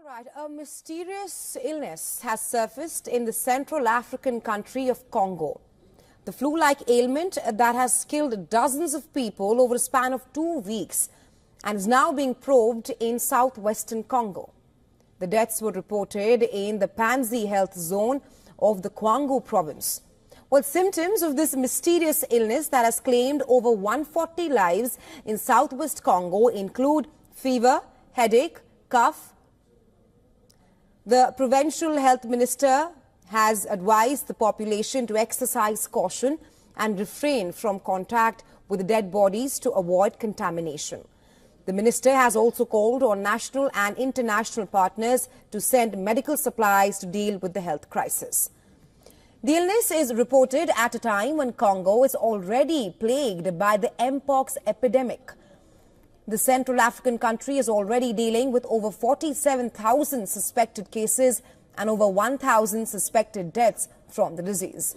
Right, a mysterious illness has surfaced in the Central African country of Congo. The flu-like ailment that has killed dozens of people over a span of 2 weeks and is now being probed in southwestern Congo. The deaths were reported in the Panzi health zone of the Kwango province. Well, symptoms of this mysterious illness that has claimed over 140 lives in southwest Congo include fever, headache, cough. The provincial health minister has advised the population to exercise caution and refrain from contact with dead bodies to avoid contamination. The minister has also called on national and international partners to send medical supplies to deal with the health crisis. The illness is reported at a time when Congo is already plagued by the Mpox epidemic. The Central African country is already dealing with over 47,000 suspected cases and over 1,000 suspected deaths from the disease.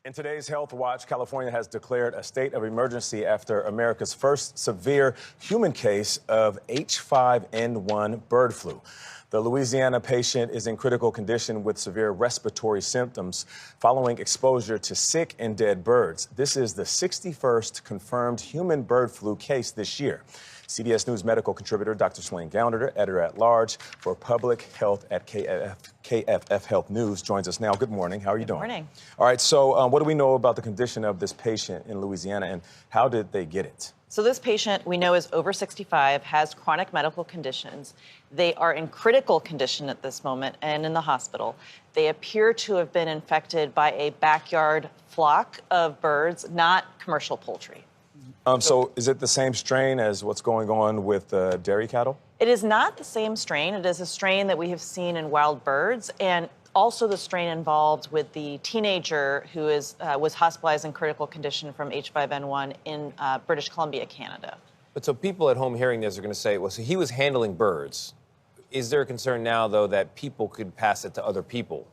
In today's Health Watch, California has declared a state of emergency after America's first severe human case of H5N1 bird flu. The Louisiana patient is in critical condition with severe respiratory symptoms following exposure to sick and dead birds. This is the 61st confirmed human bird flu case this year. CBS News medical contributor Dr. Swain Gallagher, editor-at-large for public health at KFF Health News, joins us now. Good morning. How are you doing? Good morning. All right, so what do we know about the condition of this patient in Louisiana, and how did they get it? So this patient we know is over 65, has chronic medical conditions. They are in critical condition at this moment and in the hospital. They appear to have been infected by a backyard flock of birds, not commercial poultry. So is it the same strain as what's going on with dairy cattle? It is not the same strain. It is a strain that we have seen in wild birds, and also the strain involved with the teenager who was hospitalized in critical condition from H5N1 in British Columbia, Canada. But so people at home hearing this are going to say, well, so he was handling birds. Is there a concern now, though, that people could pass it to other people?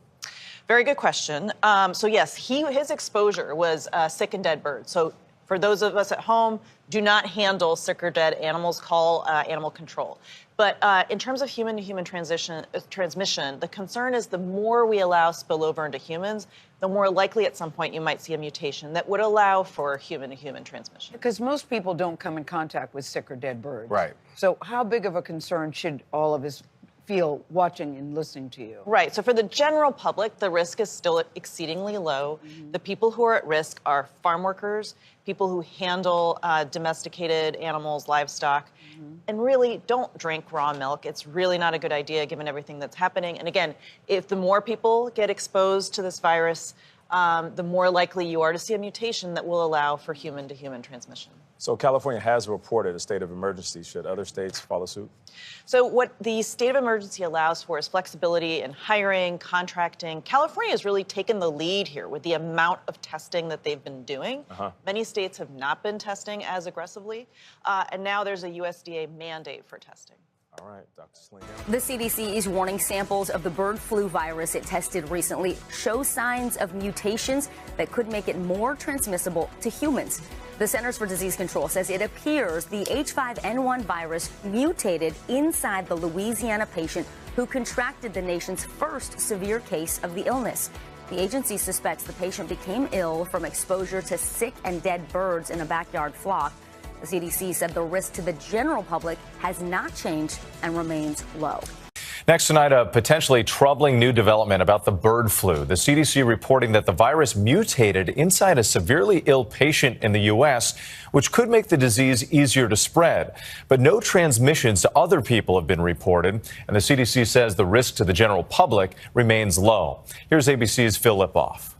Very good question. So yes, his exposure was sick and dead birds. So for those of us at home, do not handle sick or dead animals, call animal control. But in terms of human-to-human transmission, the concern is the more we allow spillover into humans, the more likely at some point you might see a mutation that would allow for human-to-human transmission. Because most people don't come in contact with sick or dead birds. Right. So how big of a concern should all of us feel watching and listening to you? Right. So for the general public, the risk is still exceedingly low. The people who are at risk are farm workers, people who handle domesticated animals, livestock, and really don't drink raw milk. It's really not a good idea given everything that's happening. And again, if the more people get exposed to this virus, the more likely you are to see a mutation that will allow for human-to-human transmission. So California has reported a state of emergency. Should other states follow suit? So what the state of emergency allows for is flexibility in hiring, contracting. California has really taken the lead here with the amount of testing that they've been doing. Many states have not been testing as aggressively, and now there's a USDA mandate for testing. All right, Dr. Sling. The CDC is warning samples of the bird flu virus it tested recently show signs of mutations that could make it more transmissible to humans. The Centers for Disease Control says it appears the H5N1 virus mutated inside the Louisiana patient who contracted the nation's first severe case of the illness. The agency suspects the patient became ill from exposure to sick and dead birds in a backyard flock. The CDC said the risk to the general public has not changed and remains low. Next tonight, a potentially troubling new development about the bird flu. The CDC reporting that the virus mutated inside a severely ill patient in the U.S., which could make the disease easier to spread. But no transmissions to other people have been reported, and the CDC says the risk to the general public remains low. Here's ABC's Phil Lipoff.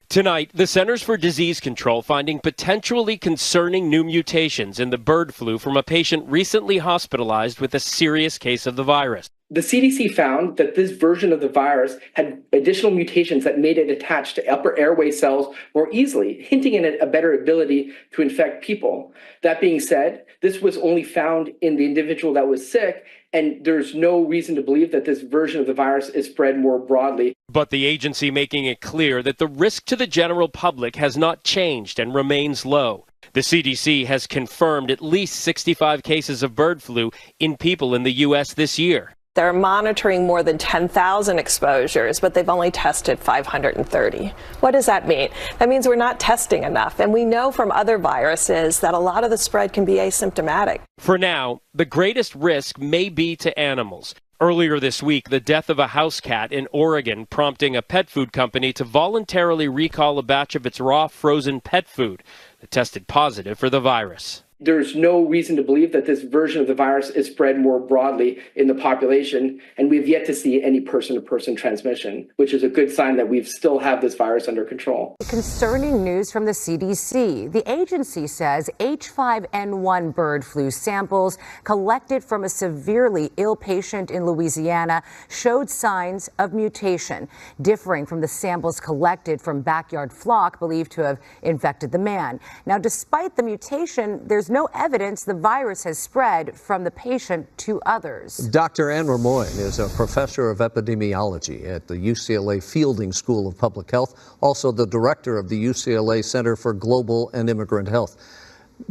Tonight, the Centers for Disease Control finding potentially concerning new mutations in the bird flu from a patient recently hospitalized with a serious case of the virus. The CDC found that this version of the virus had additional mutations that made it attach to upper airway cells more easily, hinting at a better ability to infect people. That being said, this was only found in the individual that was sick, and there's no reason to believe that this version of the virus is spread more broadly. But the agency making it clear that the risk to the general public has not changed and remains low. The CDC has confirmed at least 65 cases of bird flu in people in the U.S. this year. They're monitoring more than 10,000 exposures, but they've only tested 530. What does that mean? That means we're not testing enough. And we know from other viruses that a lot of the spread can be asymptomatic. For now, the greatest risk may be to animals. Earlier this week, the death of a house cat in Oregon prompting a pet food company to voluntarily recall a batch of its raw frozen pet food that tested positive for the virus. There's no reason to believe that this version of the virus is spread more broadly in the population, and we've yet to see any person-to-person transmission, which is a good sign that we still have this virus under control. Concerning news from the CDC. The agency says H5N1 bird flu samples collected from a severely ill patient in Louisiana showed signs of mutation, differing from the samples collected from backyard flock believed to have infected the man. Now, despite the mutation, there's no evidence the virus has spread from the patient to others. Dr. Anne Ramoyne is a professor of epidemiology at the UCLA Fielding School of Public Health, also the director of the UCLA Center for Global and Immigrant Health.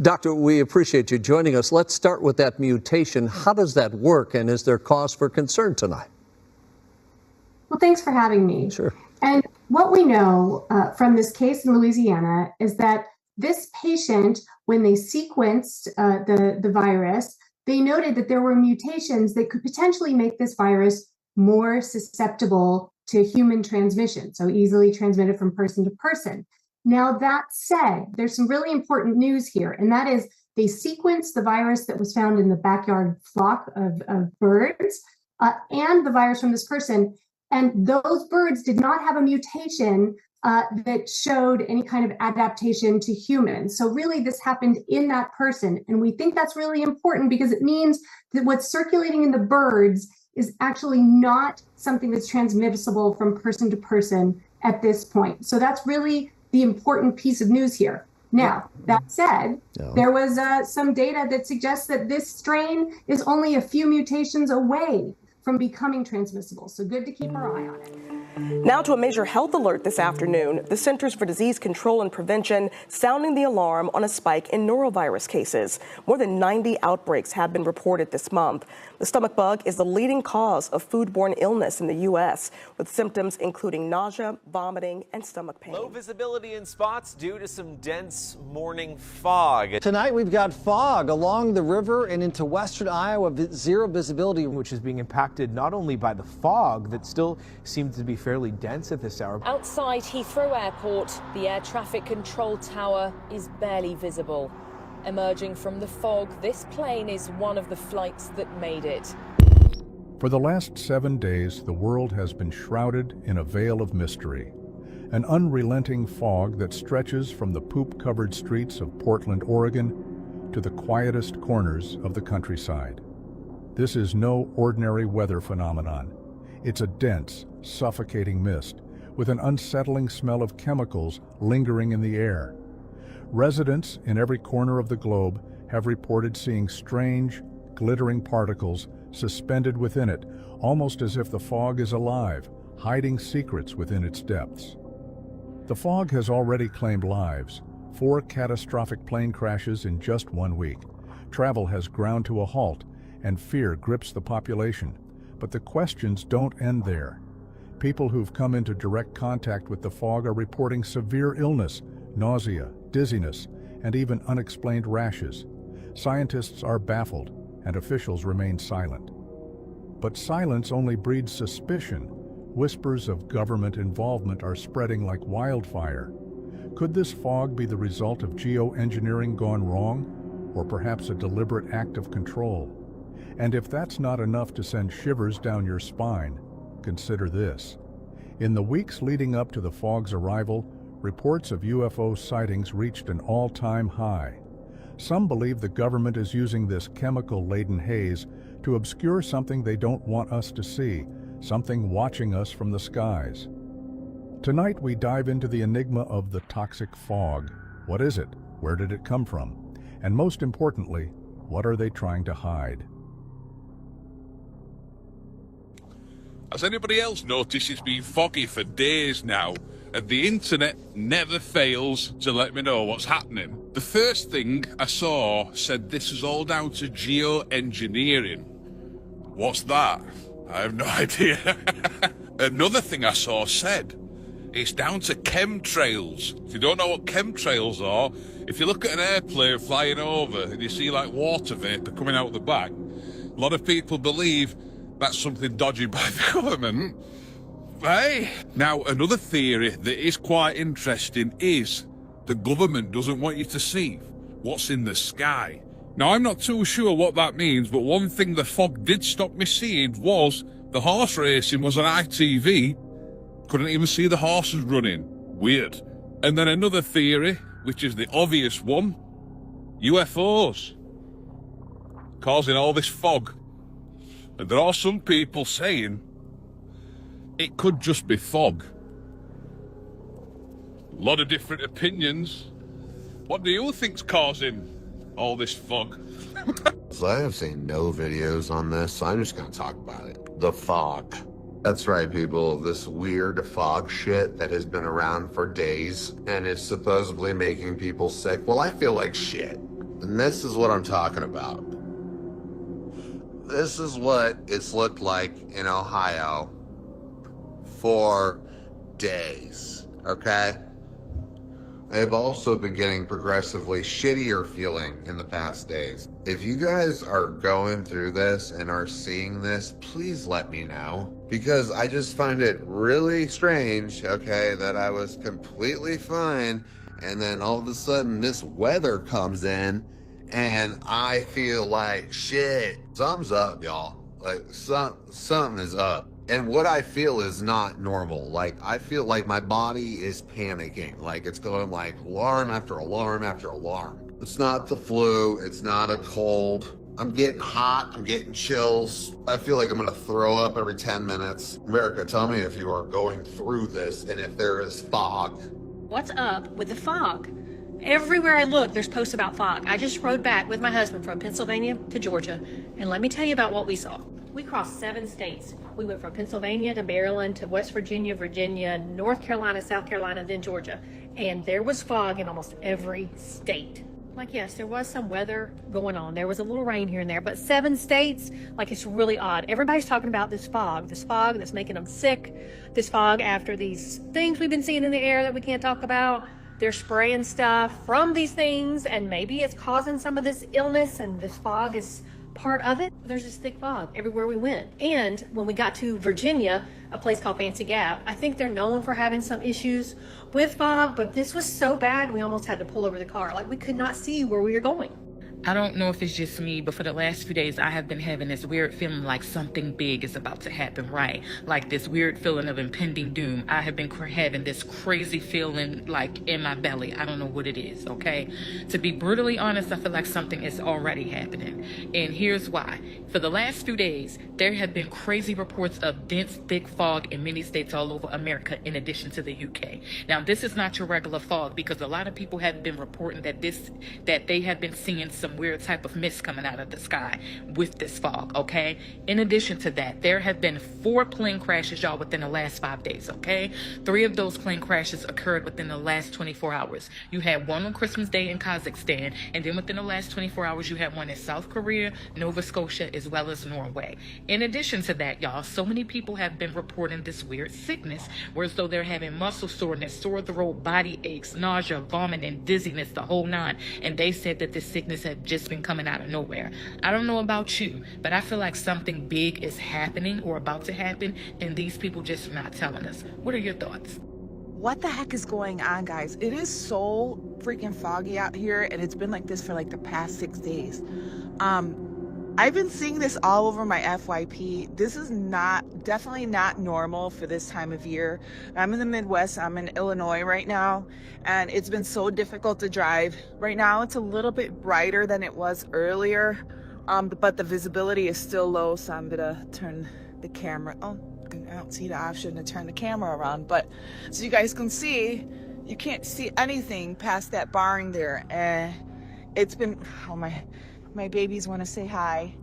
Doctor, we appreciate you joining us. Let's start with that mutation. How does that work, and is there cause for concern tonight? Well, thanks for having me. Sure. And what we know from this case in Louisiana is that this patient, when they sequenced the virus, they noted that there were mutations that could potentially make this virus more susceptible to human transmission, so easily transmitted from person to person. Now, that said, there's some really important news here, and that is they sequenced the virus that was found in the backyard flock of birds and the virus from this person, and those birds did not have a mutation that showed any kind of adaptation to humans. So really this happened in that person. And we think that's really important because it means that what's circulating in the birds is actually not something that's transmissible from person to person at this point. So that's really the important piece of news here. Now, that said, there was some data that suggests that this strain is only a few mutations away from becoming transmissible. So good to keep our eye on it. Now to a major health alert this afternoon. The Centers for Disease Control and Prevention sounding the alarm on a spike in norovirus cases. More than 90 outbreaks have been reported this month. The stomach bug is the leading cause of foodborne illness in the U.S., with symptoms including nausea, vomiting, and stomach pain. Low visibility in spots due to some dense morning fog. Tonight we've got fog along the river and into western Iowa, zero visibility. Which is being impacted not only by the fog that still seems to be fairly dense at this hour. Outside Heathrow Airport, the air traffic control tower is barely visible. Emerging from the fog, this plane is one of the flights that made it. For the last 7 days, the world has been shrouded in a veil of mystery. An unrelenting fog that stretches from the poop-covered streets of Portland, Oregon, to the quietest corners of the countryside. This is no ordinary weather phenomenon. It's a dense, suffocating mist with an unsettling smell of chemicals lingering in the air. Residents in every corner of the globe have reported seeing strange, glittering particles suspended within it, almost as if the fog is alive, hiding secrets within its depths. The fog has already claimed lives. 4 catastrophic plane crashes in just 1 week. Travel has ground to a halt, and fear grips the population. But the questions don't end there. People who've come into direct contact with the fog are reporting severe illness, nausea, dizziness, and even unexplained rashes. Scientists are baffled, and officials remain silent. But silence only breeds suspicion. Whispers of government involvement are spreading like wildfire. Could this fog be the result of geoengineering gone wrong, or perhaps a deliberate act of control? And if that's not enough to send shivers down your spine, consider this. In the weeks leading up to the fog's arrival, reports of UFO sightings reached an all-time high. Some believe the government is using this chemical-laden haze to obscure something they don't want us to see, something watching us from the skies. Tonight we dive into the enigma of the toxic fog. What is it? Where did it come from? And most importantly, what are they trying to hide? Has anybody else noticed it's been foggy for days now, and the internet never fails to let me know what's happening? The first thing I saw said this is all down to geoengineering. What's that? I have no idea. Another thing I saw said it's down to chemtrails. If you don't know what chemtrails are, if you look at an airplane flying over and you see like water vapor coming out the back, a lot of people believe that's something dodgy by the government. Hey! Now, another theory that is quite interesting is the government doesn't want you to see what's in the sky. Now, I'm not too sure what that means, but one thing the fog did stop me seeing was the horse racing was on ITV. Couldn't even see the horses running. Weird. And then another theory, which is the obvious one, UFOs causing all this fog. And there are some people saying it could just be fog. A lot of different opinions. What do you think's causing all this fog? So I have seen no videos on this, so I'm just gonna talk about it. The fog. That's right, people. This weird fog shit that has been around for days and is supposedly making people sick. Well, I feel like shit. And this is what I'm talking about. This is what it's looked like in Ohio for days, okay? I've also been getting progressively shittier feeling in the past days. If you guys are going through this and are seeing this, please let me know. Because I just find it really strange, okay, that I was completely fine and then all of a sudden this weather comes in and I feel like shit. Something's up, y'all. Like something is up. And what I feel is not normal. Like, I feel like my body is panicking. Like, it's going like alarm after alarm after alarm. It's not the flu. It's not a cold. I'm getting hot. I'm getting chills. I feel like I'm going to throw up every 10 minutes. America, tell me if you are going through this and if there is fog. What's up with the fog? Everywhere I look, there's posts about fog. I just rode back with my husband from Pennsylvania to Georgia, and let me tell you about what we saw. We crossed 7 states. We went from Pennsylvania to Maryland to West Virginia, North Carolina, South Carolina, then Georgia. And there was fog in almost every state. Like, yes, there was some weather going on. There was a little rain here and there, but 7 states, like, it's really odd. Everybody's talking about this fog that's making them sick, this fog after these things we've been seeing in the air that we can't talk about. They're spraying stuff from these things, and maybe it's causing some of this illness, and this fog is part of it. There's this thick fog everywhere we went. And when we got to Virginia, a place called Fancy Gap, I think they're known for having some issues with fog, but this was so bad we almost had to pull over the car. Like, we could not see where we were going. I don't know if it's just me, but for the last few days, I have been having this weird feeling like something big is about to happen, right? Like this weird feeling of impending doom. I have been having this crazy feeling like in my belly. I don't know what it is, okay? To be brutally honest, I feel like something is already happening. And here's why. For the last few days, there have been crazy reports of dense, thick fog in many states all over America, in addition to the UK. Now, this is not your regular fog, because a lot of people have been reporting that they have been seeing some weird type of mist coming out of the sky with this fog, okay? In addition to that, there have been 4 plane crashes, y'all, within the last 5 days, okay? 3 of those plane crashes occurred within the last 24 hours. You had one on Christmas Day in Kazakhstan, and then within the last 24 hours, you had one in South Korea, Nova Scotia, as well as Norway. In addition to that, y'all, so many people have been reporting this weird sickness, where as though they're having muscle soreness, sore throat, body aches, nausea, vomiting, dizziness, the whole 9, and they said that this sickness had just been coming out of nowhere. I don't know about you, but I feel like something big is happening or about to happen, and these people just not telling us. What are your thoughts? What the heck is going on, guys? It is so freaking foggy out here, and it's been like this for like the past 6 days. I've been seeing this all over my FYP. This is definitely not normal for this time of year. I'm in the Midwest. I'm in Illinois right now, and it's been so difficult to drive. Right now, it's a little bit brighter than it was earlier, but the visibility is still low, so I'm gonna turn the camera. Oh, I don't see the option to turn the camera around, but so you guys can see, you can't see anything past that barring there. And it's been, oh, my babies want to say hi.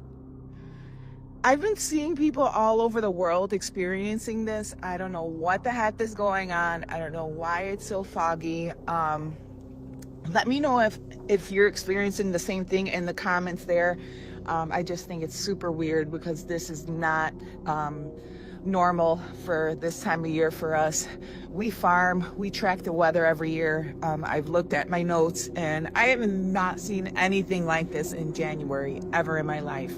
I've been seeing people all over the world experiencing this. I don't know what the heck is going on. I don't know why it's so foggy. Let me know if you're experiencing the same thing in the comments there. I just think it's super weird because this is not normal for this time of year for us. We farm, we track the weather every year. I've looked at my notes and I have not seen anything like this in January ever in my life.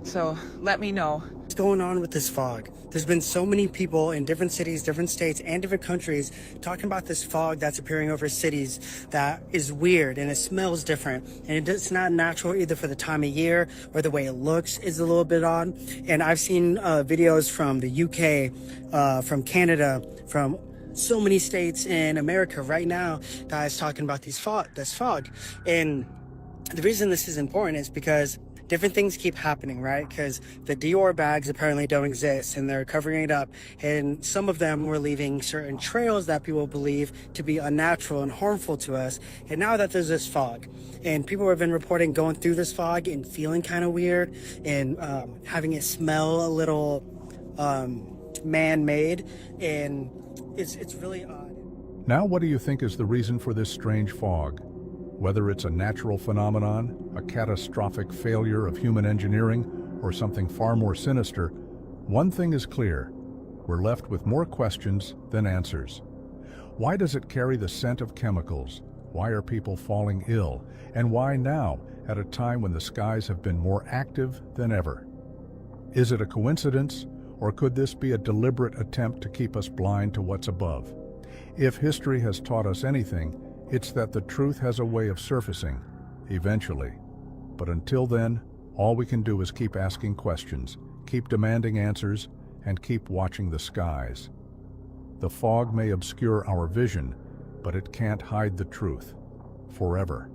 So let me know. What's going on with this fog? There's been so many people in different cities, different states, and different countries talking about this fog that's appearing over cities that is weird and it smells different. And it's not natural either for the time of year or the way it looks is a little bit odd. And I've seen videos from the UK, from Canada, from so many states in America right now that is talking about this fog. And the reason this is important is because different things keep happening, right? Because the Dior bags apparently don't exist and they're covering it up. And some of them were leaving certain trails that people believe to be unnatural and harmful to us. And now that there's this fog and people have been reporting going through this fog and feeling kind of weird and having it smell a little man-made, and it's really odd. Now, what do you think is the reason for this strange fog? Whether it's a natural phenomenon, a catastrophic failure of human engineering, or something far more sinister, one thing is clear: we're left with more questions than answers. Why does it carry the scent of chemicals? Why are people falling ill? And why now, at a time when the skies have been more active than ever? Is it a coincidence, or could this be a deliberate attempt to keep us blind to what's above? If history has taught us anything, it's that the truth has a way of surfacing, eventually. But until then, all we can do is keep asking questions, keep demanding answers, and keep watching the skies. The fog may obscure our vision, but it can't hide the truth forever.